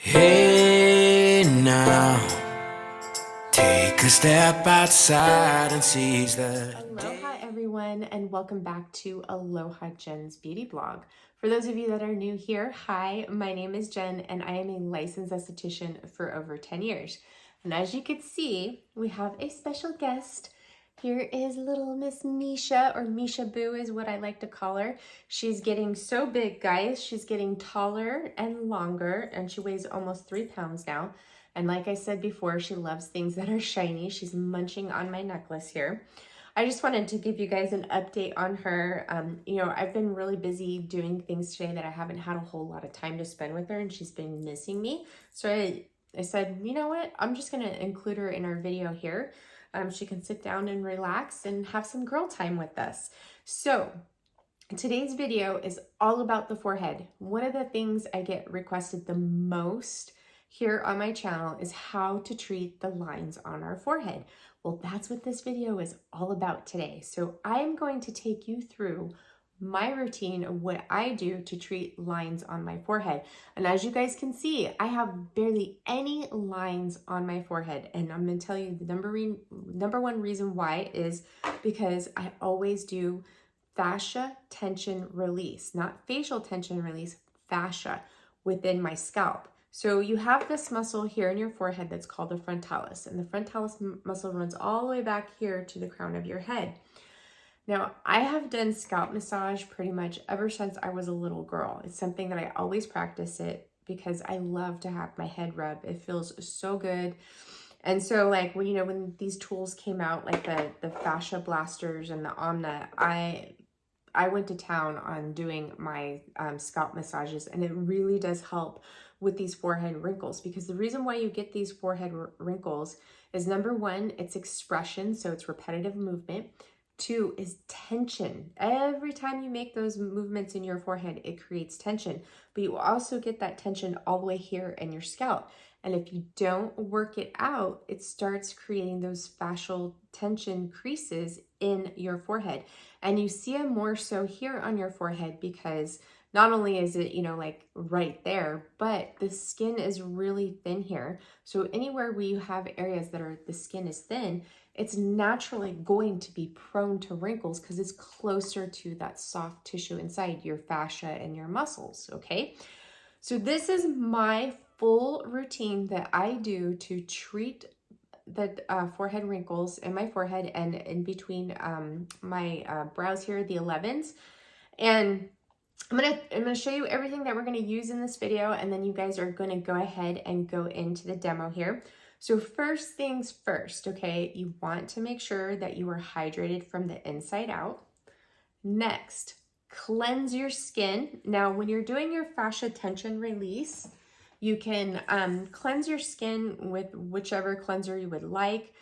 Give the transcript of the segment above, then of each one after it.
Hey now, take a step outside and seize the Aloha everyone, and welcome back to Aloha Jen's beauty blog. For those of you that are new here, hi, my name is Jen and I am a licensed esthetician for over 10 years. And as you can see, we have a special guest. Here is little Miss Misha, or Misha Boo is what I like to call her. She's getting so big, guys. She's getting taller and longer, and she weighs almost 3 pounds now. And like I said before, she loves things that are shiny. She's munching on my necklace here. I just wanted to give you guys an update on her. I've been really busy doing things today that I haven't had a whole lot of time to spend with her, and she's been missing me. So I said, you know what? I'm just going to include her in our video here. She can sit down and relax and have some girl time with us. So today's video is all about the forehead. One of the things I get requested the most here on my channel is how to treat the lines on our forehead. Well, that's what this video is all about today. So I'm going to take you through my routine of what I do to treat lines on my forehead. And as you guys can see, I have barely any lines on my forehead. And I'm going to tell you the number one reason why is because I always do fascia tension release, not facial tension release, fascia within my scalp. So you have this muscle here in your forehead that's called the frontalis, and the frontalis muscle runs all the way back here to the crown of your head. Now, I have done scalp massage pretty much ever since I was a little girl. It's something that I always practice it because I love to have my head rubbed. It feels so good. And so like when these tools came out, like the Fascia blasters and the Anma, I went to town on doing my scalp massages, and it really does help with these forehead wrinkles, because the reason why you get these forehead wrinkles is, number one, it's expression, so it's repetitive movement. Two is tension. Every time you make those movements in your forehead, it creates tension, but you also get that tension all the way here in your scalp. And if you don't work it out, it starts creating those fascial tension creases in your forehead. And you see them more so here on your forehead because not only is it, like right there, but the skin is really thin here. So anywhere where you have areas that the skin is thin, it's naturally going to be prone to wrinkles because it's closer to that soft tissue inside your fascia and your muscles, okay? So this is my full routine that I do to treat the forehead wrinkles in my forehead and in between my brows here, the 11s. And I'm gonna show you everything that we're gonna use in this video, and then you guys are gonna go ahead and go into the demo here. So first things first, okay, you want to make sure that you are hydrated from the inside out. Next, cleanse your skin. Now, when you're doing your fascia tension release, you can cleanse your skin with whichever cleanser you would like.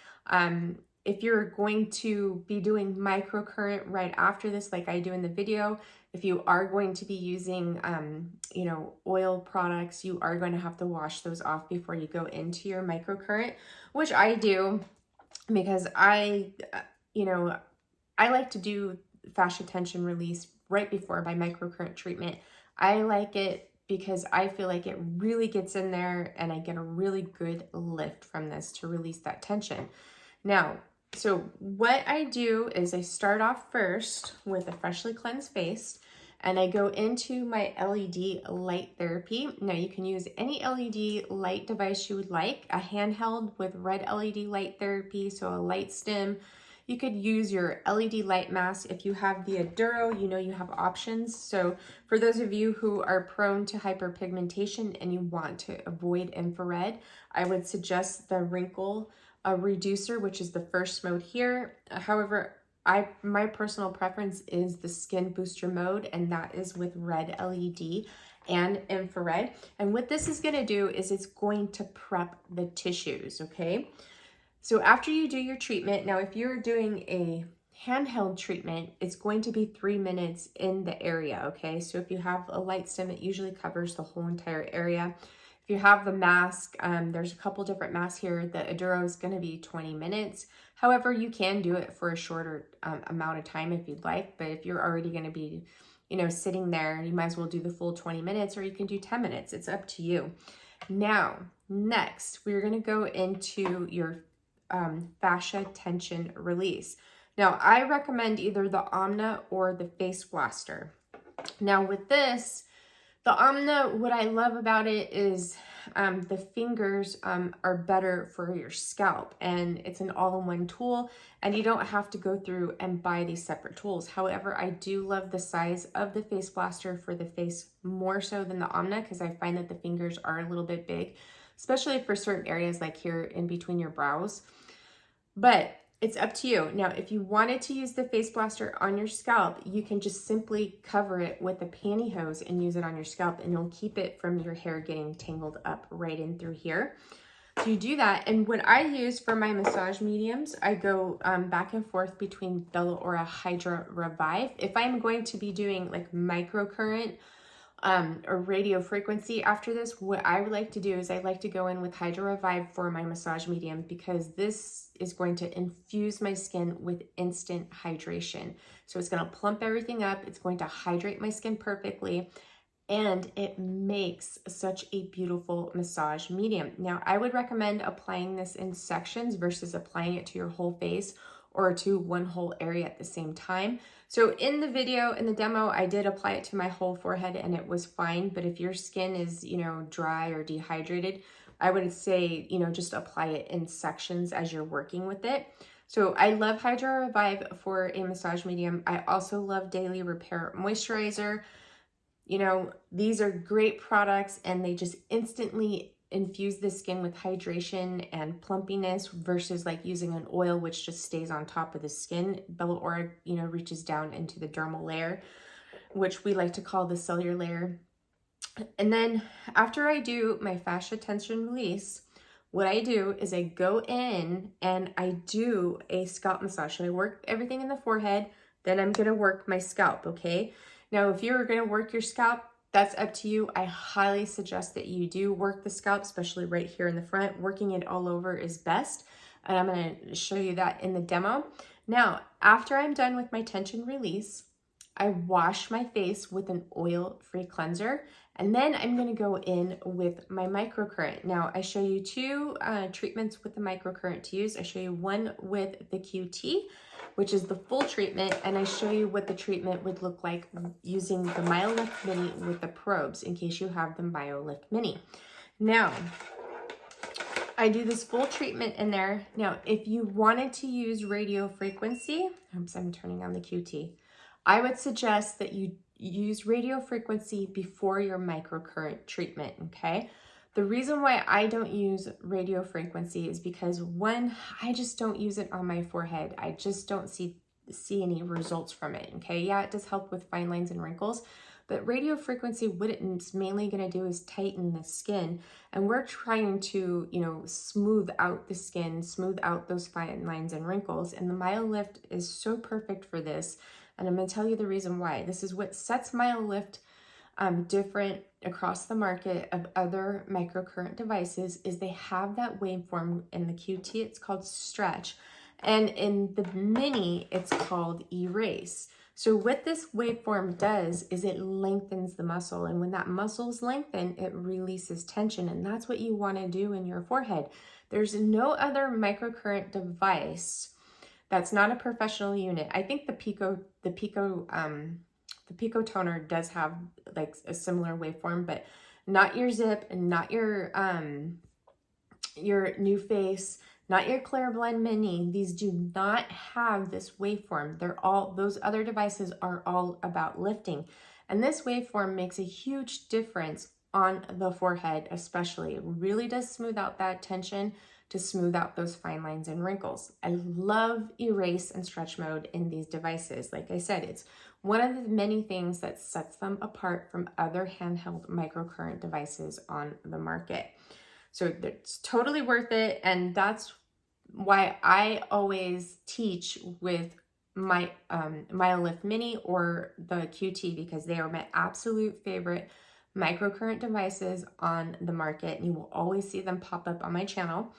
If you're going to be doing microcurrent right after this, like I do in the video, if you are going to be using, oil products, you are going to have to wash those off before you go into your microcurrent, which I do because I like to do fascia tension release right before my microcurrent treatment. I like it because I feel like it really gets in there and I get a really good lift from this to release that tension. Now, so what I do is I start off first with a freshly cleansed face, and I go into my LED light therapy. Now you can use any LED light device you would like, a handheld with red LED light therapy, so a light stim. You could use your LED light mask. If you have the Aduro, you have options. So for those of you who are prone to hyperpigmentation and you want to avoid infrared, I would suggest the Wrinkle reducer, which is the first mode here. However, my personal preference is the skin booster mode, and that is with red LED and infrared. And what this is going to do is it's going to prep the tissues, okay? So after you do your treatment, now if you're doing a handheld treatment, it's going to be 3 minutes in the area, okay? So if you have a light stim, it usually covers the whole entire area. If you have the mask, there's a couple different masks here. The Aduro is going to be 20 minutes. However, you can do it for a shorter amount of time if you'd like, but if you're already going to be, sitting there, you might as well do the full 20 minutes, or you can do 10 minutes. It's up to you. Now, next, we're going to go into your fascia tension release. Now, I recommend either the Anma or the Face Blaster. Now, with this, the Anma, what I love about it is the fingers are better for your scalp, and it's an all-in-one tool, and you don't have to go through and buy these separate tools. However, I do love the size of the Face Blaster for the face more so than the Anma, because I find that the fingers are a little bit big, especially for certain areas like here in between your brows. But it's up to you. Now, if you wanted to use the Face Blaster on your scalp, you can just simply cover it with a pantyhose and use it on your scalp, and you'll keep it from your hair getting tangled up right in through here. So you do that. And what I use for my massage mediums, I go back and forth between the Aloha Hydra Revive. If I'm going to be doing like microcurrent or radio frequency after this, what I would like to do is I like to go in with Hydra Revive for my massage medium, because this is going to infuse my skin with instant hydration. So it's going to plump everything up. It's going to hydrate my skin perfectly, and it makes such a beautiful massage medium. Now, I would recommend applying this in sections versus applying it to your whole face or to one whole area at the same time. So in the video, in the demo, I did apply it to my whole forehead and it was fine. But if your skin is, dry or dehydrated, I would say, just apply it in sections as you're working with it. So I love Hydra Revive for a massage medium. I also love Daily Repair Moisturizer. These are great products, and they just instantly infuse the skin with hydration and plumpiness versus like using an oil which just stays on top of the skin. Aloha, reaches down into the dermal layer, which we like to call the cellular layer. And then after I do my fascia tension release, what I do is I go in and I do a scalp massage. So I work everything in the forehead, then I'm going to work my scalp, okay? Now, if you're going to work your scalp, that's up to you. I highly suggest that you do work the scalp, especially right here in the front. Working it all over is best. And I'm going to show you that in the demo. Now, after I'm done with my tension release, I wash my face with an oil-free cleanser. And then I'm going to go in with my microcurrent. Now, I show you two treatments with the microcurrent to use. I show you one with the QT, which is the full treatment, and I show you what the treatment would look like using the MyoLift Mini with the probes, in case you have the MyoLift Mini. Now, I do this full treatment in there. Now, if you wanted to use radio frequency, oops, I'm turning on the QT. I would suggest that you use radio frequency before your microcurrent treatment, okay? The reason why I don't use radio frequency is because, one, I just don't use it on my forehead. I just don't see any results from it, okay? Yeah, it does help with fine lines and wrinkles, but radio frequency, what it's mainly going to do is tighten the skin, and we're trying to, smooth out the skin, smooth out those fine lines and wrinkles, and the MyoLift is so perfect for this, and I'm going to tell you the reason why. This is what sets MyoLift different across the market of other microcurrent devices, is they have that waveform. In the QT, it's called stretch, and in the mini, it's called erase. So what this waveform does is it lengthens the muscle, and when that muscle's lengthened, it releases tension, and that's what you want to do in your forehead. There's no other microcurrent device that's not a professional unit. I think the Pico toner does have like a similar waveform, but not your Zip, and not your New Face, not your Clairblend Mini. These do not have this waveform. Those other devices are all about lifting. And this waveform makes a huge difference on the forehead, especially. It really does smooth out that tension to smooth out those fine lines and wrinkles. I love erase and stretch mode in these devices. Like I said, it's one of the many things that sets them apart from other handheld microcurrent devices on the market. So it's totally worth it, and that's why I always teach with my MyoLift Mini or the QT, because they are my absolute favorite microcurrent devices on the market, and you will always see them pop up on my channel.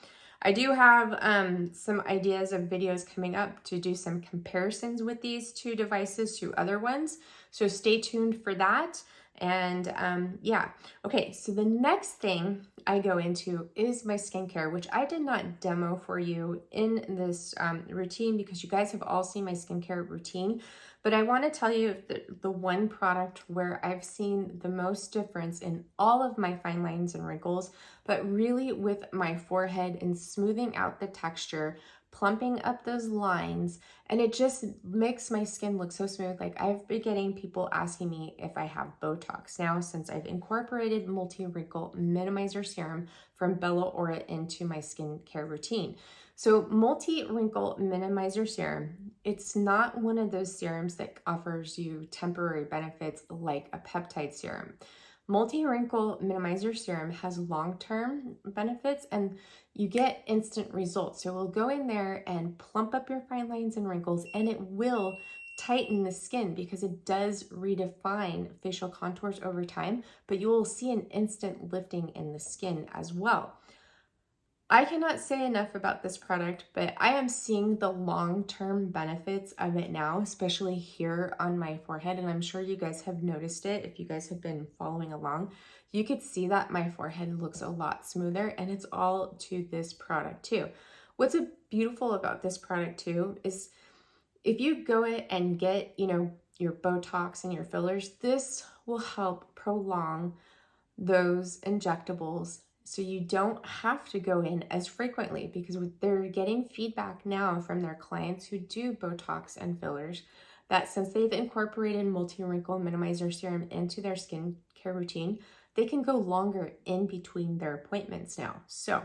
I do have some ideas of videos coming up to do some comparisons with these two devices to other ones, so stay tuned for that. And yeah, okay, so the next thing I go into is my skincare, which I did not demo for you in this routine because you guys have all seen my skincare routine. But I want to tell you the one product where I've seen the most difference in all of my fine lines and wrinkles, but really with my forehead and smoothing out the texture, plumping up those lines, and it just makes my skin look so smooth. Like, I've been getting people asking me if I have Botox now since I've incorporated Multi-Wrinkle Minimizer Serum from Bella Aura into my skincare routine. So Multi-Wrinkle Minimizer Serum, it's not one of those serums that offers you temporary benefits like a peptide serum. Multi-Wrinkle Minimizer Serum has long-term benefits and you get instant results. So we'll go in there and plump up your fine lines and wrinkles, and it will tighten the skin because it does redefine facial contours over time, but you will see an instant lifting in the skin as well. I cannot say enough about this product, but I am seeing the long-term benefits of it now, especially here on my forehead. And I'm sure you guys have noticed it. If you guys have been following along, you could see that my forehead looks a lot smoother, and it's all to this product too. What's beautiful about this product too is if you go and get, your Botox and your fillers, this will help prolong those injectables, so you don't have to go in as frequently, because they're getting feedback now from their clients who do Botox and fillers that since they've incorporated Multi-Wrinkle Minimizer Serum into their skincare routine, they can go longer in between their appointments now. So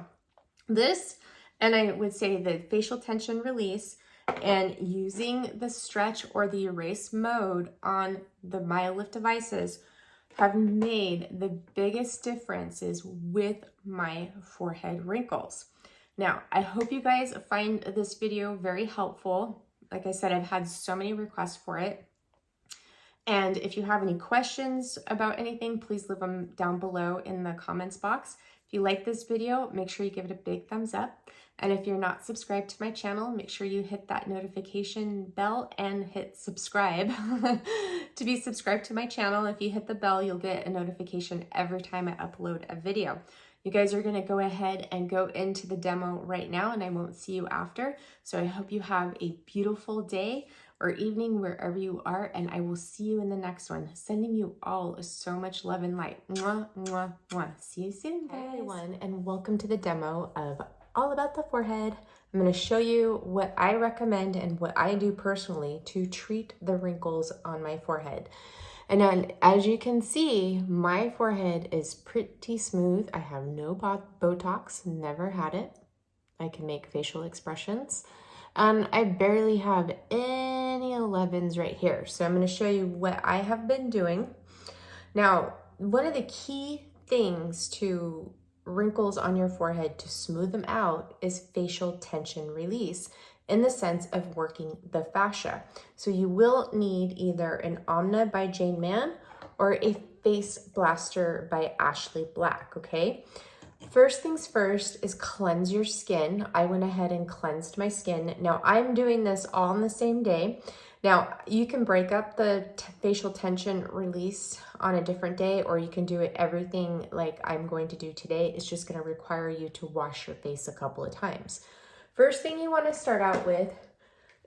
this, and I would say the facial tension release and using the stretch or the erase mode on the MyoLift devices have made the biggest differences with my forehead wrinkles. Now, I hope you guys find this video very helpful. Like I said, I've had so many requests for it. And if you have any questions about anything, please leave them down below in the comments box. If you like this video, make sure you give it a big thumbs up. And if you're not subscribed to my channel, make sure you hit that notification bell and hit subscribe to be subscribed to my channel. If you hit the bell, you'll get a notification every time I upload a video. You guys are going to go ahead and go into the demo right now, and I won't see you after. So I hope you have a beautiful day or evening wherever you are, and I will see you in the next one. Sending you all so much love and light. Mwah, mwah, mwah. See you soon, guys. Hi, everyone, and welcome to the demo of All About the Forehead. I'm going to show you what I recommend and what I do personally to treat the wrinkles on my forehead. And then, as you can see, my forehead is pretty smooth. I have no Botox, never had it. I can make facial expressions. And I barely have any 11s right here. So I'm going to show you what I have been doing. Now, one of the key things to wrinkles on your forehead to smooth them out is facial tension release, in the sense of working the fascia. So you will need either an Anma by Jane Mann or a Face Blaster by Ashley Black, okay? First things first is cleanse your skin. I went ahead and cleansed my skin. Now I'm doing this all on the same day. Now you can break up the facial tension release on a different day, or you can do it everything like I'm going to do today. It's just going to require you to wash your face a couple of times. First thing you want to start out with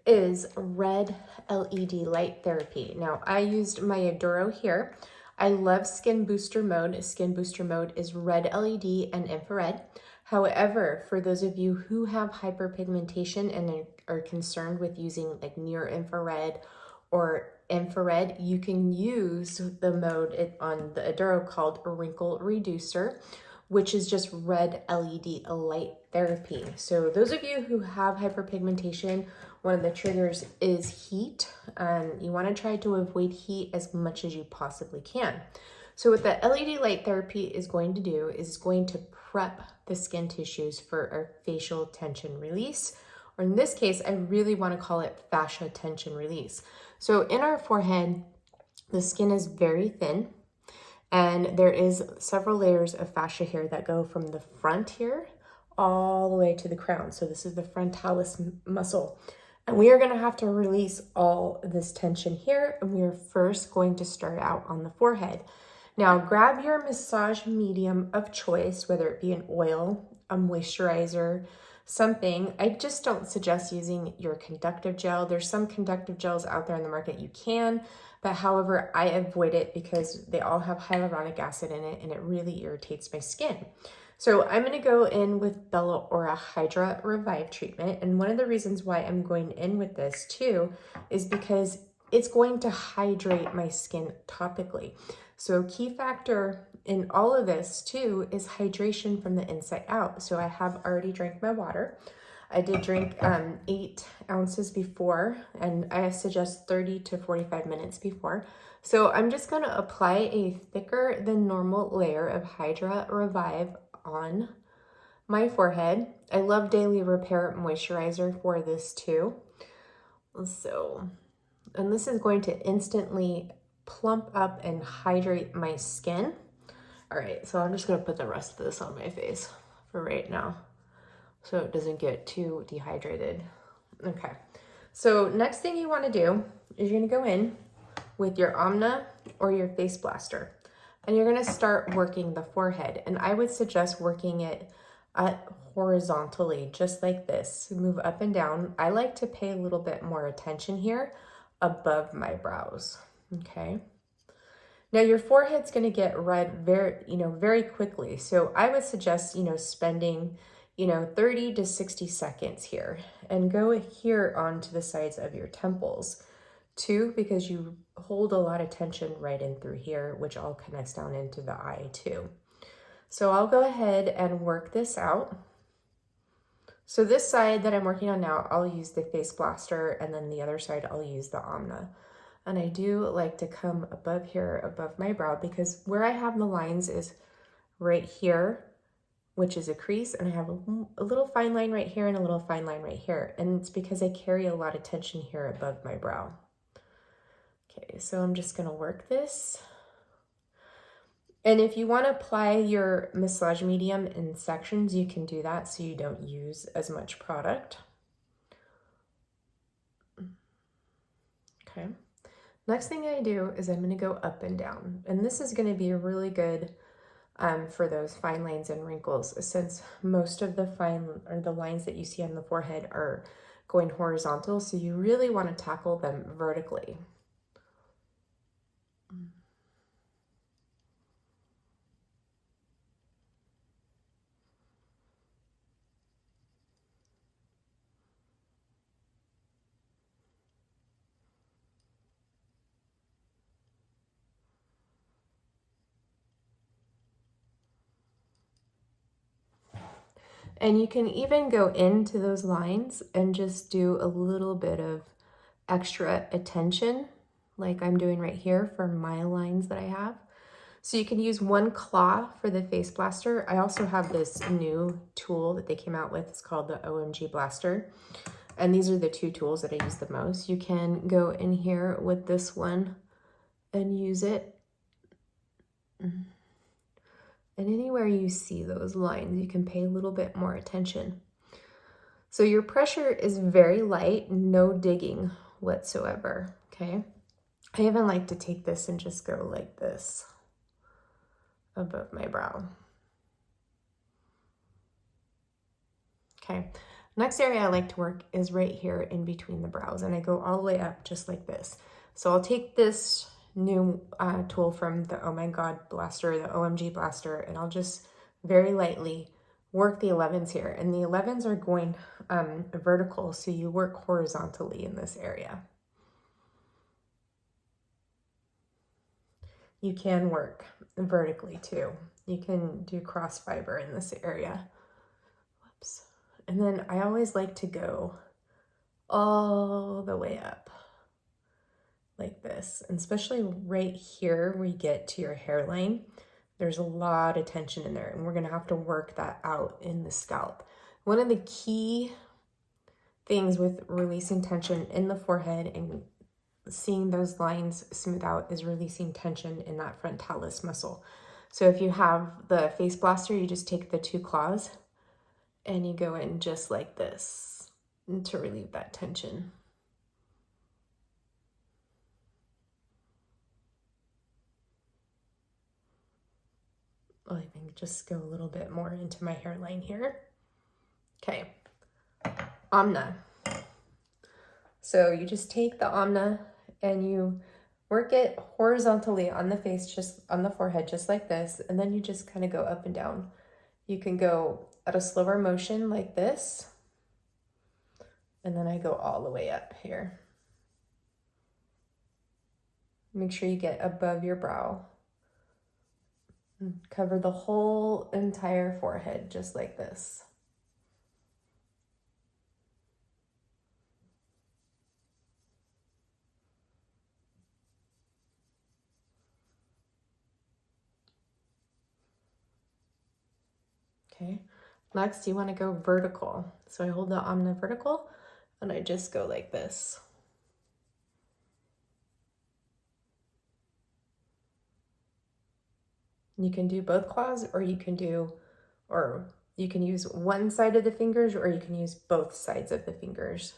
is red LED light therapy. Now I used my Aduro here. I love Skin Booster Mode. Skin Booster Mode is red LED and infrared. However, for those of you who have hyperpigmentation and are concerned with using like near infrared or infrared, you can use the mode on the Aduro called Wrinkle Reducer, which is just red LED light therapy. So those of you who have hyperpigmentation, one of the triggers is heat, and you want to try to avoid heat as much as you possibly can. So what the LED light therapy is going to do is going to prep the skin tissues for a facial tension release, or in this case, I really want to call it fascia tension release. So in our forehead, the skin is very thin, and there is several layers of fascia here that go from the front here all the way to the crown. So this is the frontalis muscle. And we are going to have to release all this tension here. And we are first going to start out on the forehead. Now grab your massage medium of choice, whether it be an oil, a moisturizer, something. I just don't suggest using your conductive gel. There's some conductive gels out there in the market you can, but however, I avoid it because they all have hyaluronic acid in it and it really irritates my skin. So I'm going to go in with Bella Aura Hydra Revive treatment. And one of the reasons why I'm going in with this too is because it's going to hydrate my skin topically. So key factor in all of this too is hydration from the inside out. So I have already drank my water. I did drink 8 ounces before, and I suggest 30 to 45 minutes before. So I'm just going to apply a thicker than normal layer of Hydra Revive on my forehead. I love Daily Repair Moisturizer for this too. So, and this is going to instantly plump up and hydrate my skin. All right, so I'm just going to put the rest of this on my face for right now so it doesn't get too dehydrated. Okay, so next thing you want to do is you're going to go in with your Anma or your face blaster, and you're going to start working the forehead. And I would suggest working it horizontally, just like this. Move up and down. I like to pay a little bit more attention here above my brows. Okay. Now your forehead's going to get red very quickly. So I would suggest, spending, 30 to 60 seconds here, and go here onto the sides of your temples too, because you hold a lot of tension right in through here, which all connects down into the eye too. So I'll go ahead and work this out. So this side that I'm working on now, I'll use the face blaster, and then the other side I'll use the Anma. And I do like to come above here, above my brow, because where I have the lines is right here, which is a crease, and I have a little fine line right here and a little fine line right here. And it's because I carry a lot of tension here above my brow. Okay, so I'm just gonna work this. And if you want to apply your massage medium in sections, you can do that so you don't use as much product. Okay. Next thing I do is I'm going to go up and down. And this is going to be really good for those fine lines and wrinkles, since most of the the lines that you see on the forehead are going horizontal. So you really want to tackle them vertically. And you can even go into those lines and just do a little bit of extra attention, like I'm doing right here for my lines that I have. So you can use one claw for the face blaster. I also have this new tool that they came out with. It's called the Omg Blaster. And these are the two tools that I use the most. You can go in here with this one and use it. And anywhere you see those lines, you can pay a little bit more attention. So your pressure is very light, no digging whatsoever, okay? I even like to take this and just go like this above my brow. Okay, next area I like to work is right here in between the brows, and I go all the way up just like this. So I'll take this new tool from the Omg Blaster, and I'll just very lightly work the 11s here. And the 11s are going vertical, so you work horizontally in this area. You can work vertically too. You can do cross fiber in this area. Whoops. And then I always like to go all the way up like this, and especially right here where you get to your hairline, there's a lot of tension in there, and we're gonna have to work that out in the scalp. One of the key things with releasing tension in the forehead and seeing those lines smooth out is releasing tension in that frontalis muscle. So if you have the face blaster, you just take the 2 claws and you go in just like this to relieve that tension. I'll even just go a little bit more into my hairline here. Okay, Amna. So you just take the Amna and you work it horizontally on the face, just on the forehead, just like this. And then you just kind of go up and down. You can go at a slower motion like this. And then I go all the way up here. Make sure you get above your brow. Cover the whole entire forehead just like this. Okay, next you want to go vertical. So I hold the Amna vertical and I just go like this. You can do both claws, or you can use one side of the fingers, or you can use both sides of the fingers.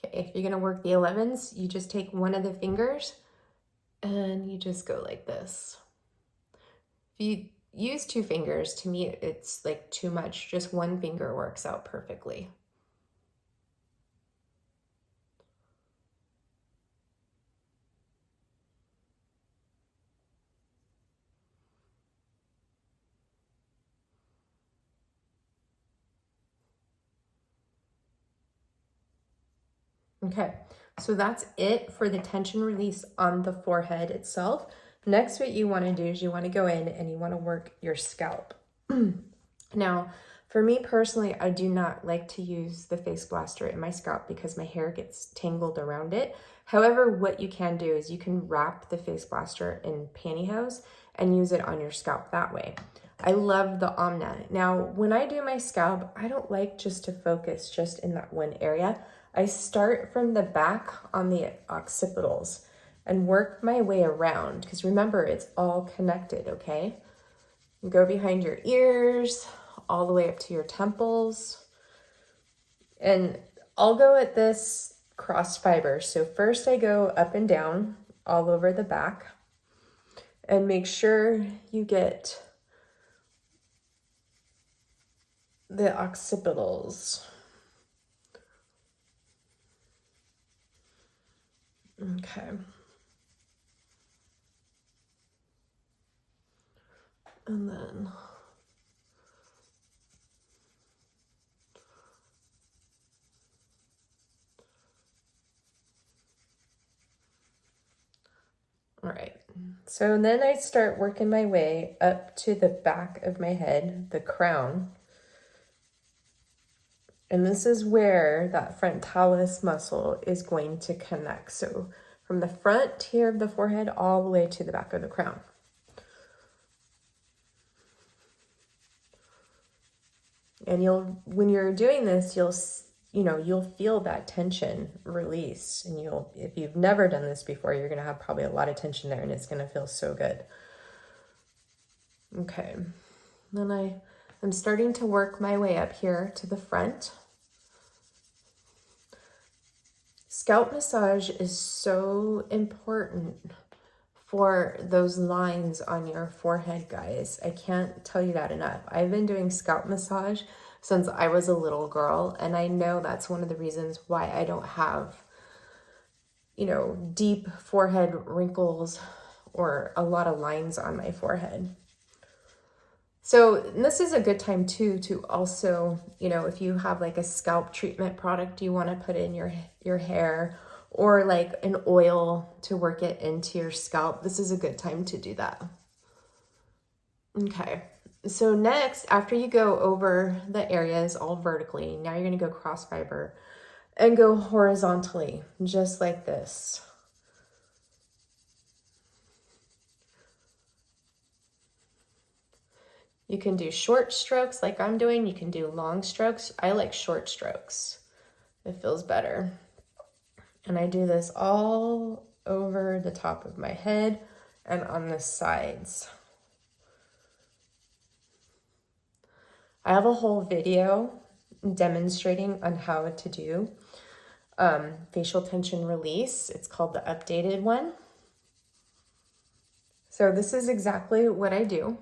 Okay, if you're gonna work the 11s, you just take one of the fingers and you just go like this. If you use two fingers, to me, it's like too much. Just one finger works out perfectly. Okay, so that's it for the tension release on the forehead itself. Next, what you want to do is you want to go in and you want to work your scalp. Now, for me personally, I do not like to use the face blaster in my scalp because my hair gets tangled around it. However, what you can do is you can wrap the face blaster in pantyhose and use it on your scalp that way. I love the Amna. Now, when I do my scalp, I don't like just to focus just in that one area. I start from the back on the occipitals and work my way around, because remember, it's all connected, okay? Go behind your ears, all the way up to your temples. And I'll go at this cross fiber. So first I go up and down all over the back, and make sure you get the occipitals. Okay. And then all right, so then I start working my way up to the back of my head, the crown. And this is where that frontalis muscle is going to connect. So from the front here of the forehead all the way to the back of the crown. And when you're doing this, you'll feel that tension release. And if you've never done this before, you're gonna have probably a lot of tension there, and it's gonna feel so good. Okay, then I'm starting to work my way up here to the front. Scalp massage is so important for those lines on your forehead, guys. I can't tell you that enough. I've been doing scalp massage since I was a little girl, and I know that's one of the reasons why I don't have, deep forehead wrinkles or a lot of lines on my forehead. So this is a good time too to also, if you have like a scalp treatment product you want to put in your hair, or like an oil to work it into your scalp, this is a good time to do that. Okay, so next, after you go over the areas all vertically, now you're going to go cross fiber and go horizontally, just like this. You can do short strokes like I'm doing. You can do long strokes. I like short strokes. It feels better. And I do this all over the top of my head and on the sides. I have a whole video demonstrating on how to do facial tension release. It's called the updated one. So this is exactly what I do.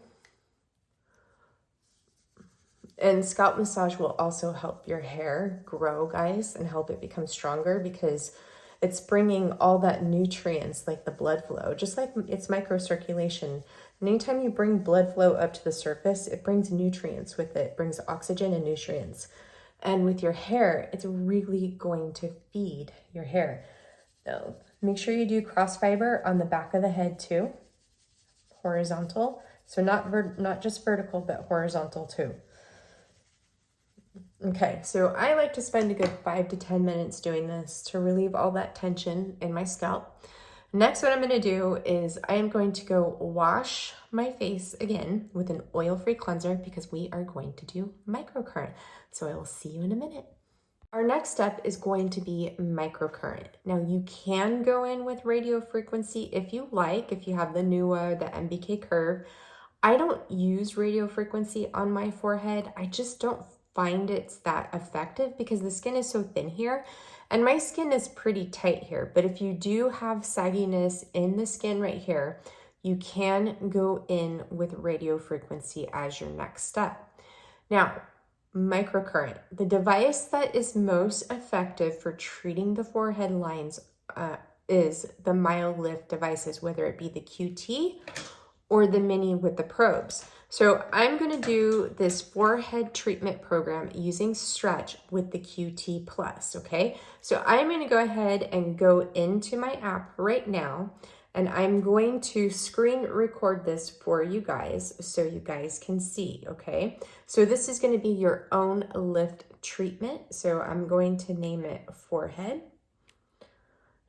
And scalp massage will also help your hair grow, guys, and help it become stronger because it's bringing all that nutrients like the blood flow, just like it's microcirculation. And anytime you bring blood flow up to the surface, it brings nutrients with it. It brings oxygen and nutrients. And with your hair, it's really going to feed your hair. So make sure you do cross fiber on the back of the head too, horizontal. So not just vertical, but horizontal too. Okay, so I like to spend a good 5 to 10 minutes doing this to relieve all that tension in my scalp. Next, what I'm going to do is I am going to go wash my face again with an oil-free cleanser because we are going to do microcurrent. So I will see you in a minute. Our next step is going to be microcurrent. Now you can go in with radio frequency if you like, if you have the NUA, the MBK curve. I don't use radio frequency on my forehead. I just don't find it's that effective because the skin is so thin here and my skin is pretty tight here. But if you do have sagginess in the skin right here, you can go in with radio frequency as your next step. Now, microcurrent, the device that is most effective for treating the forehead lines is the MyoLift devices, whether it be the QT or the mini with the probes. So I'm going to do this forehead treatment program using stretch with the QT Plus, okay? So I'm going to go ahead and go into my app right now, and I'm going to screen record this for you guys so you guys can see, okay? So this is going to be your own lift treatment. So I'm going to name it forehead.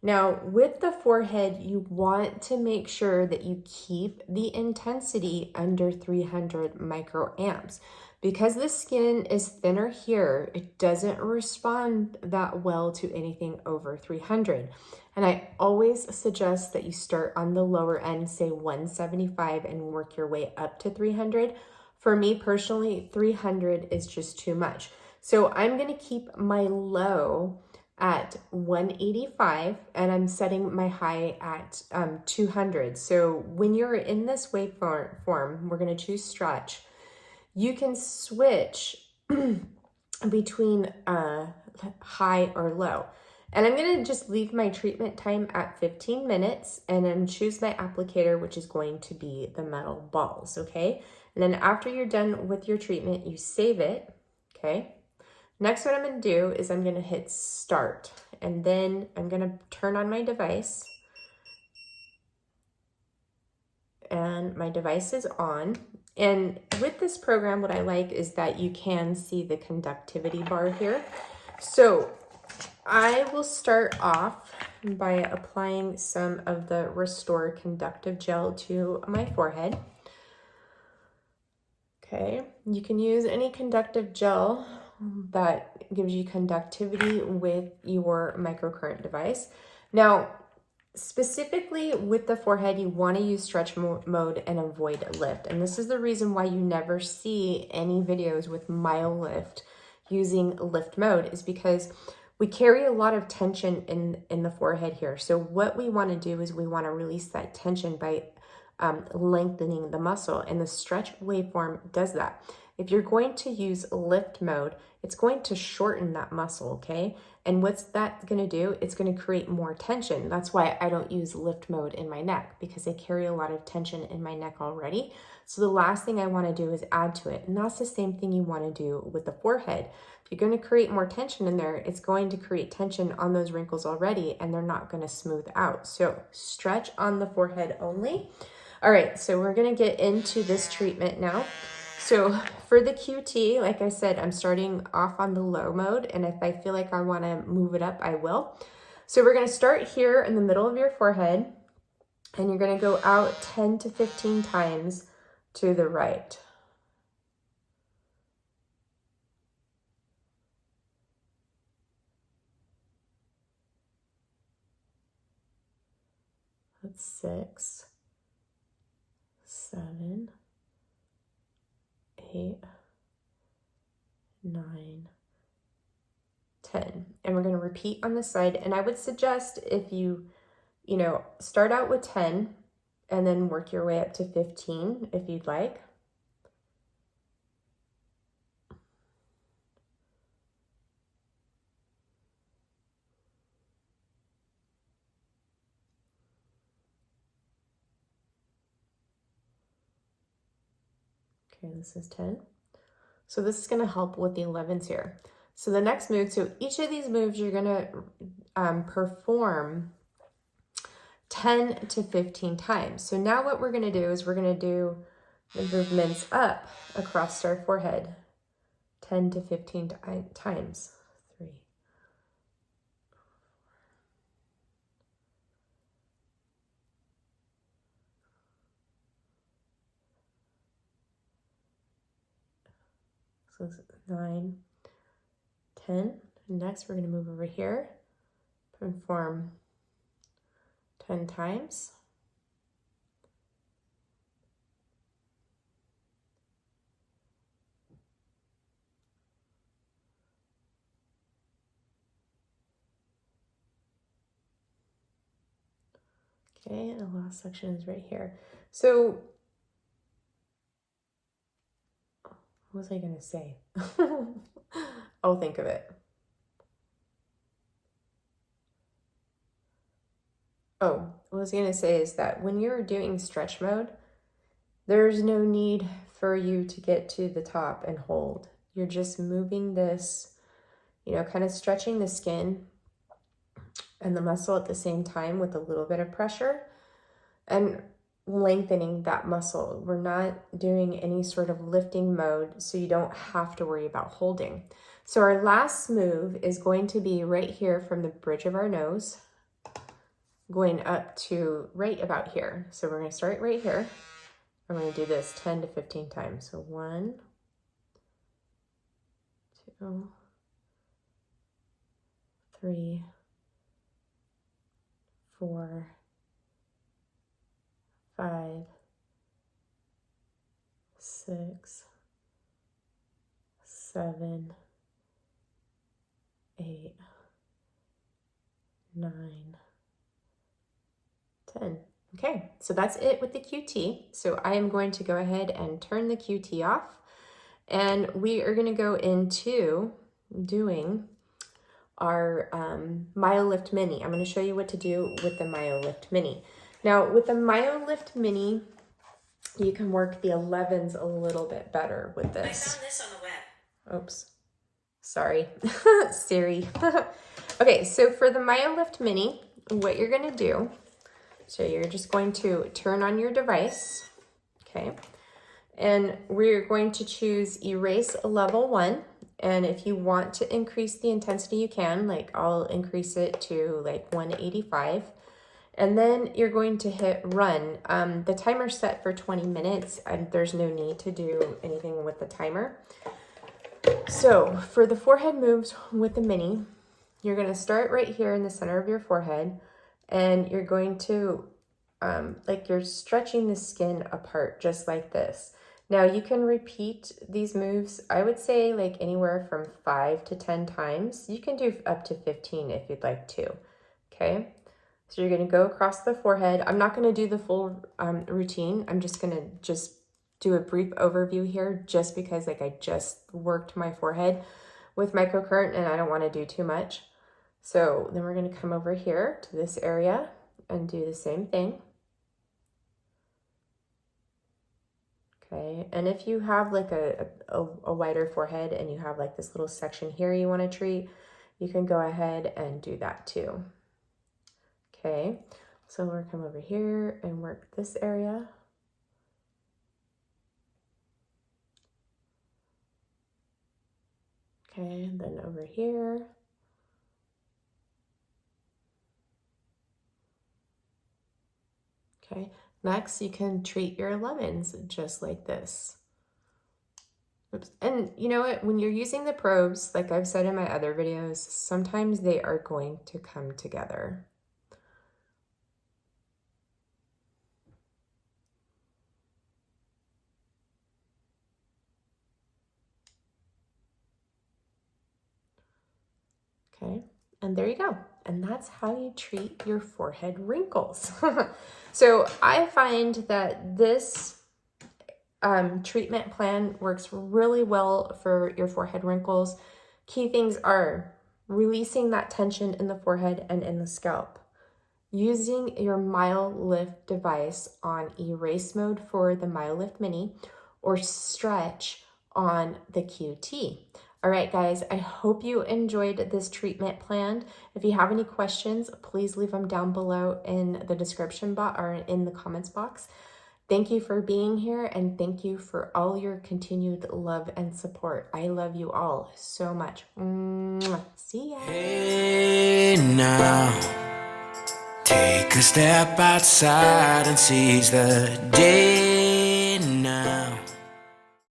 Now, with the forehead, you want to make sure that you keep the intensity under 300 microamps. Because the skin is thinner here, it doesn't respond that well to anything over 300. And I always suggest that you start on the lower end, say 175, and work your way up to 300. For me personally, 300 is just too much. So I'm going to keep my low at 185 and I'm setting my high at 200. So when you're in this waveform, we're going to choose stretch. You can switch between high or low. And I'm going to just leave my treatment time at 15 minutes and then choose my applicator, which is going to be the metal balls, okay? And then after you're done with your treatment, you save it, okay? Next, what I'm going to do is I'm going to hit start, and then I'm going to turn on my device, and my device is on. And with this program, what I like is that you can see the conductivity bar here. So I will start off by applying some of the Restore Conductive Gel to my forehead. Okay, you can use any conductive gel that gives you conductivity with your microcurrent device. Now, specifically with the forehead, you want to use stretch mode and avoid lift. And this is the reason why you never see any videos with MyoLift using lift mode, is because we carry a lot of tension in the forehead here. So what we want to do is we want to release that tension by lengthening the muscle, and the stretch waveform does that. If you're going to use lift mode, it's going to shorten that muscle, okay? And what's that going to do? It's going to create more tension. That's why I don't use lift mode in my neck, because I carry a lot of tension in my neck already. So the last thing I want to do is add to it. And that's the same thing you want to do with the forehead. If you're going to create more tension in there, it's going to create tension on those wrinkles already, and they're not going to smooth out. So stretch on the forehead only. All right, so we're going to get into this treatment now. So for the QT, like I said, I'm starting off on the low mode, and if I feel like I want to move it up, I will. So we're going to start here in the middle of your forehead, and you're going to go out 10 to 15 times to the right. that's 6, 7, 8, 9, 10. And we're going to repeat on this side. And I would suggest if you start out with 10 and then work your way up to 15 if you'd like. Okay, this is 10. So this is going to help with the 11s here. So the next move, so each of these moves you're going to perform 10 to 15 times. So now what we're going to do is we're going to do the movements up across our forehead 10 to 15 times. 3, 4. So this is 9, 10. Next, we're going to move over here, perform 10 times. Okay, and the last section is right here. So, what was I going to say? I'll think of it. Oh, what I was going to say is that when you're doing stretch mode, there's no need for you to get to the top and hold. You're just moving this, kind of stretching the skin and the muscle at the same time with a little bit of pressure and lengthening that muscle. We're not doing any sort of lifting mode, so you don't have to worry about holding. So our last move is going to be right here from the bridge of our nose, going up to right about here. So we're going to start right here. I'm going to do this 10 to 15 times. So 1, 2, 3, 4, 5, 6, 7, 8, 9, 10. Okay, so that's it with the QT. So I am going to go ahead and turn the QT off, and we are going to go into doing our MyoLift Mini. I'm going to show you what to do with the MyoLift Mini. Now, with the MyoLift Mini, you can work the 11s a little bit better with this. I found this on the web. Oops. Sorry. Siri. Okay, so for the MyoLift Mini, what you're going to do, so you're just going to turn on your device, okay? And we're going to choose Erase Level 1. And if you want to increase the intensity, you can. Like, I'll increase it to like 185. And then you're going to hit Run. The timer's set for 20 minutes, and there's no need to do anything with the timer. So for the forehead moves with the Mini, you're going to start right here in the center of your forehead, and you're going to, like you're stretching the skin apart just like this. Now you can repeat these moves, I would say like anywhere from 5 to 10 times. You can do up to 15 if you'd like to, okay? So you're going to go across the forehead. I'm not going to do the full routine. I'm just going to do a brief overview here just because like I just worked my forehead with microcurrent and I don't want to do too much. So then we're going to come over here to this area and do the same thing. Okay, and if you have like a wider forehead and you have like this little section here you want to treat, you can go ahead and do that too. Okay, so we're gonna come over here and work this area. Okay, and then over here. Okay, next you can treat your lemons just like this. Oops. And you know what, when you're using the probes, like I've said in my other videos, sometimes they are going to come together. Okay, and there you go. And that's how you treat your forehead wrinkles. So I find that this treatment plan works really well for your forehead wrinkles. Key things are releasing that tension in the forehead and in the scalp. Using your MyoLift device on erase mode for the MyoLift Mini or stretch on the QT. All right, guys, I hope you enjoyed this treatment plan. If you have any questions, please leave them down below in the description box or in the comments box. Thank you for being here, and thank you for all your continued love and support. I love you all so much. Mwah. See ya. Hey now, take a step outside and seize the day.